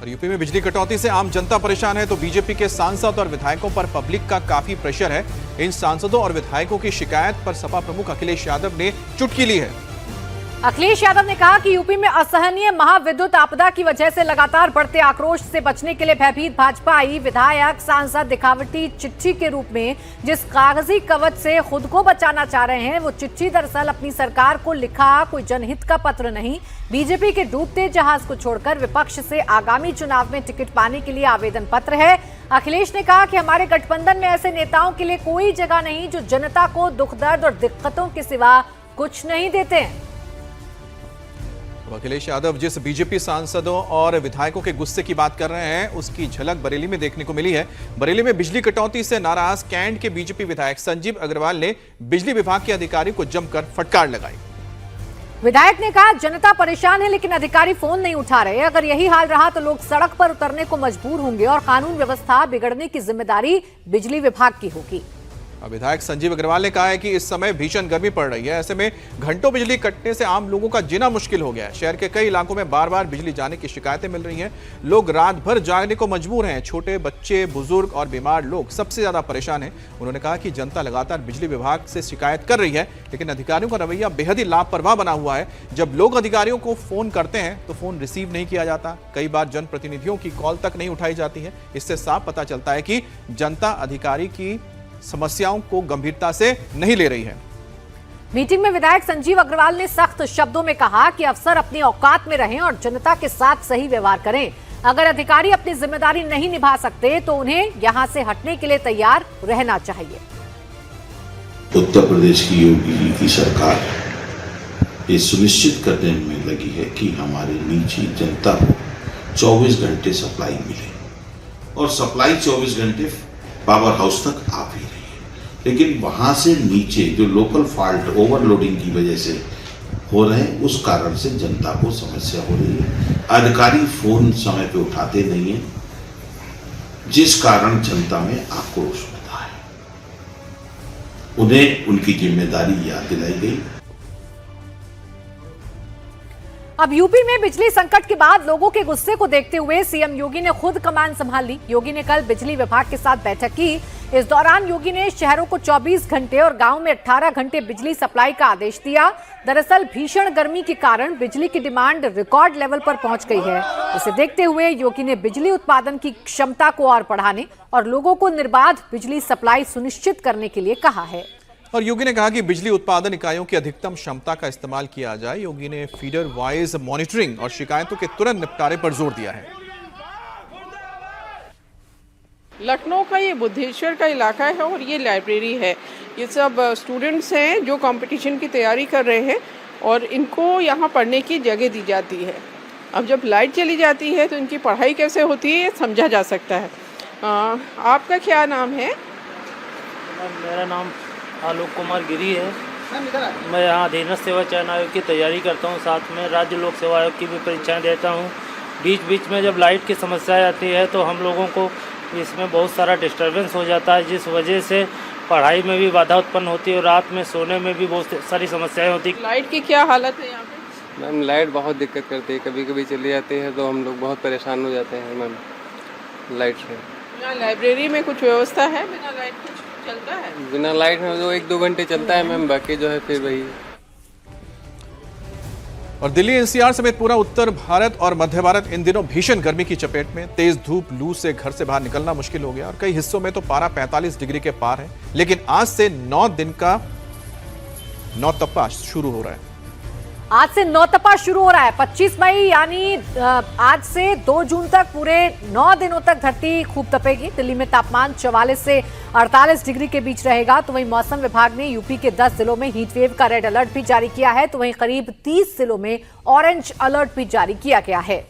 और यूपी में बिजली कटौती से आम जनता परेशान है तो बीजेपी के सांसद और विधायकों पर पब्लिक का काफी प्रेशर है। इन सांसदों और विधायकों की शिकायत पर सपा प्रमुख अखिलेश यादव ने चुटकी ली है। अखिलेश यादव ने कहा कि यूपी में असहनीय महाविद्युत आपदा की वजह से लगातार बढ़ते आक्रोश से बचने के लिए भयभीत भाजपा आई विधायक सांसद दिखावटी चिट्ठी के रूप में जिस कागजी कवच से खुद को बचाना चाह रहे हैं, वो चिट्ठी दरअसल अपनी सरकार को लिखा कोई जनहित का पत्र नहीं, बीजेपी के डूबते जहाज को छोड़कर विपक्ष से आगामी चुनाव में टिकट पाने के लिए आवेदन पत्र है। अखिलेश ने कहा कि हमारे गठबंधन में ऐसे नेताओं के लिए कोई जगह नहीं जो जनता को दुख दर्द और दिक्कतों के सिवा कुछ नहीं देते हैं। अखिलेश यादव जिस बीजेपी सांसदों और विधायकों के गुस्से की बात कर रहे हैं उसकी झलक बरेली में देखने को मिली है। बरेली में बिजली कटौती से नाराज कैंट के बीजेपी विधायक संजीव अग्रवाल ने बिजली विभाग के अधिकारी को जमकर फटकार लगाई। विधायक ने कहा जनता परेशान है लेकिन अधिकारी फोन नहीं उठा रहे। अगर यही हाल रहा तो लोग सड़क पर उतरने को मजबूर होंगे और कानून व्यवस्था बिगड़ने की जिम्मेदारी बिजली विभाग की होगी। विधायक संजीव अग्रवाल ने कहा है कि इस समय भीषण गर्मी पड़ रही है, ऐसे में घंटों बिजली कटने से आम लोगों का जीना मुश्किल हो गया है। शहर के कई इलाकों में बार बार बिजली जाने की शिकायतें मिल रही हैं। लोग रात भर जागने को मजबूर हैं। छोटे बच्चे, बुजुर्ग और बीमार लोग सबसे ज्यादा परेशान हैं। उन्होंने कहा कि जनता लगातार बिजली विभाग से शिकायत कर रही है लेकिन अधिकारियों का रवैया बेहद ही लापरवाह बना हुआ है। जब लोग अधिकारियों को फोन करते हैं तो फोन रिसीव नहीं किया जाता। कई बार जनप्रतिनिधियों की कॉल तक नहीं उठाई जाती है। इससे साफ पता चलता है कि जनता अधिकारी की समस्याओं को गंभीरता से नहीं ले रही है। मीटिंग में विधायक संजीव अग्रवाल ने सख्त शब्दों में कहा कि अफसर अपनी औकात में रहें और जनता के साथ सही व्यवहार करें। अगर अधिकारी अपनी जिम्मेदारी नहीं निभा सकते तो उन्हें यहां से हटने के लिए तैयार रहना चाहिए। उत्तर प्रदेश की योगी जी की सरकार ये सुनिश्चित करने में लगी है कि हमारी निजी जनता को 24 घंटे सप्लाई मिले और सप्लाई 24 घंटे पावर हाउस तक आ भी रही है। लेकिन वहां से नीचे जो लोकल फॉल्ट ओवरलोडिंग की वजह से हो रहे हैं उस कारण से जनता को समस्या हो रही है। अधिकारी फोन समय पे उठाते नहीं है जिस कारण जनता में आक्रोश होता है। उन्हें उनकी जिम्मेदारी याद दिलाई गई। अब यूपी में बिजली संकट के बाद लोगों के गुस्से को देखते हुए सीएम योगी ने खुद कमान संभाल ली। योगी ने कल बिजली विभाग के साथ बैठक की। इस दौरान योगी ने शहरों को 24 घंटे और गांव में 18 घंटे बिजली सप्लाई का आदेश दिया। दरअसल भीषण गर्मी के कारण बिजली की डिमांड रिकॉर्ड लेवल पर पहुंच गई है। इसे देखते हुए योगी ने बिजली उत्पादन की क्षमता को और बढ़ाने और लोगों को निर्बाध बिजली सप्लाई सुनिश्चित करने के लिए कहा है। और योगी ने कहा कि बिजली उत्पादन इकाइयों की अधिकतम क्षमता का इस्तेमाल किया जाए। योगी ने फीडर वाइज मॉनिटरिंग और शिकायतों के तुरंत निपटारे पर जोर दिया है। लखनऊ का ये बुद्धेश्वर का इलाका है और ये लाइब्रेरी है। ये सब स्टूडेंट्स हैं जो कंपटीशन की तैयारी कर रहे हैं और इनको यहाँ पढ़ने की जगह दी जाती है। अब जब लाइट चली जाती है तो इनकी पढ़ाई कैसे होती है ये समझा जा सकता है। आपका क्या नाम है? मेरा नाम आलोक कुमार गिरी है। मैं यहाँ अधीनस्थ सेवा चयन आयोग की तैयारी करता हूँ, साथ में राज्य लोक सेवा आयोग की भी परीक्षाएं देता हूँ। बीच बीच में जब लाइट की समस्या आती है तो हम लोगों को इसमें बहुत सारा डिस्टर्बेंस हो जाता है, जिस वजह से पढ़ाई में भी बाधा उत्पन्न होती है और रात में सोने में भी बहुत सारी समस्याएं होती है। लाइट की क्या हालत है यहाँ पे? मैम लाइट बहुत दिक्कत करती है, कभी कभी चली जाती है तो हम लोग बहुत परेशान हो जाते हैं मैम लाइट से। यहाँ लाइब्रेरी में कुछ व्यवस्था है? बिना लाइट कुछ चलता है? बिना लाइट में जो 1-2 घंटे चलता है मैम, बाकी जो है फिर वही। और दिल्ली एनसीआर समेत पूरा उत्तर भारत और मध्य भारत इन दिनों भीषण गर्मी की चपेट में। तेज धूप, लू से घर से बाहर निकलना मुश्किल हो गया और कई हिस्सों में तो पारा 45 डिग्री के पार है। लेकिन आज से 9 दिन का नौतपा शुरू हो रहा है। आज से नौतपा शुरू हो रहा है। 25 मई यानी आज से 2 जून तक पूरे 9 दिनों तक धरती खूब तपेगी। दिल्ली में तापमान 44 से 48 डिग्री के बीच रहेगा। तो वहीं मौसम विभाग ने यूपी के 10 जिलों में हीट वेव का रेड अलर्ट भी जारी किया है। तो वहीं करीब 30 जिलों में ऑरेंज अलर्ट भी जारी किया गया है।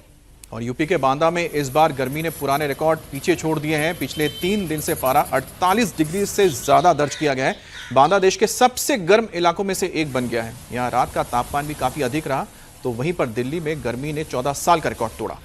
और यूपी के बांदा में इस बार गर्मी ने पुराने रिकॉर्ड पीछे छोड़ दिए हैं। पिछले 3 दिन से पारा 48 डिग्री से ज्यादा दर्ज किया गया है। बांदा देश के सबसे गर्म इलाकों में से एक बन गया है। यहाँ रात का तापमान भी काफी अधिक रहा। तो वहीं पर दिल्ली में गर्मी ने 14 साल का रिकॉर्ड तोड़ा।